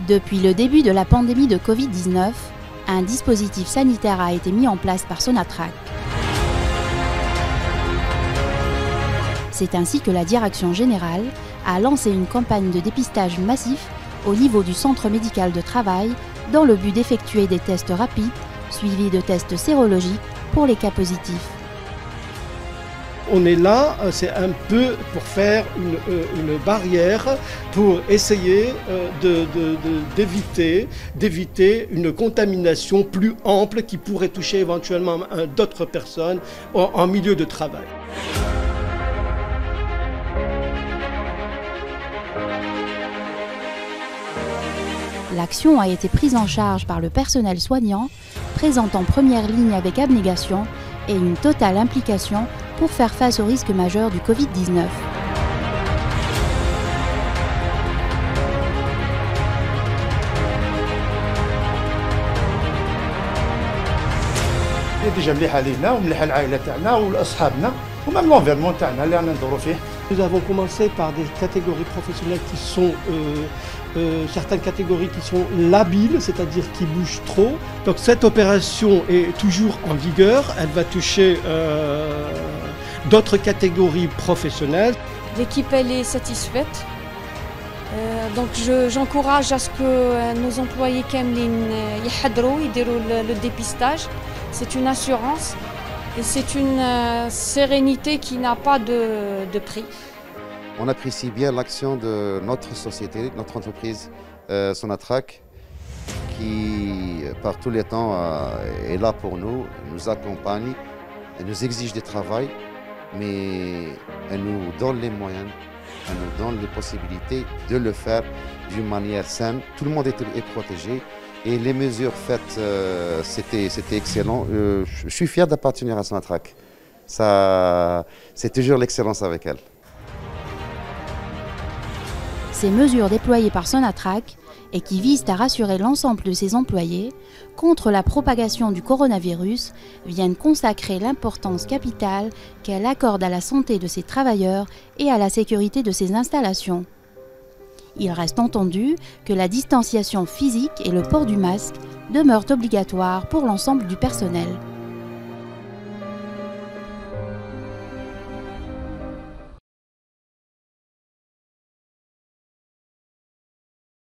Depuis le début de la pandémie de Covid-19, un dispositif sanitaire a été mis en place par Sonatrach. C'est ainsi que la Direction générale a lancé une campagne de dépistage massif au niveau du centre médical de travail dans le but d'effectuer des tests rapides suivis de tests sérologiques pour les cas positifs. On est là, c'est un peu pour faire une barrière, pour essayer d'éviter une contamination plus ample qui pourrait toucher éventuellement d'autres personnes en milieu de travail. L'action a été prise en charge par le personnel soignant, présent en première ligne avec abnégation et une totale implication pour faire face aux risques majeurs du Covid-19. Nous avons commencé par des catégories professionnelles qui sont certaines catégories qui sont labiles, c'est-à-dire qui bougent trop. Donc cette opération est toujours en vigueur, elle va toucher d'autres catégories professionnelles. L'équipe elle est satisfaite, donc j'encourage à ce que nos employés ils diront le dépistage. C'est une assurance et c'est une sérénité qui n'a pas de prix. On apprécie bien l'action de notre société, notre entreprise Sonatrach, qui par tous les temps est là pour nous, nous accompagne, elle nous exige du travail, mais elle nous donne les moyens, elle nous donne les possibilités de le faire d'une manière saine. Tout le monde est protégé et les mesures faites, c'était excellent. Je suis fier d'appartenir à Sonatrach. C'est toujours l'excellence avec elle. Ces mesures déployées par Sonatrach et qui visent à rassurer l'ensemble de ses employés contre la propagation du coronavirus viennent consacrer l'importance capitale qu'elle accorde à la santé de ses travailleurs et à la sécurité de ses installations. Il reste entendu que la distanciation physique et le port du masque demeurent obligatoires pour l'ensemble du personnel.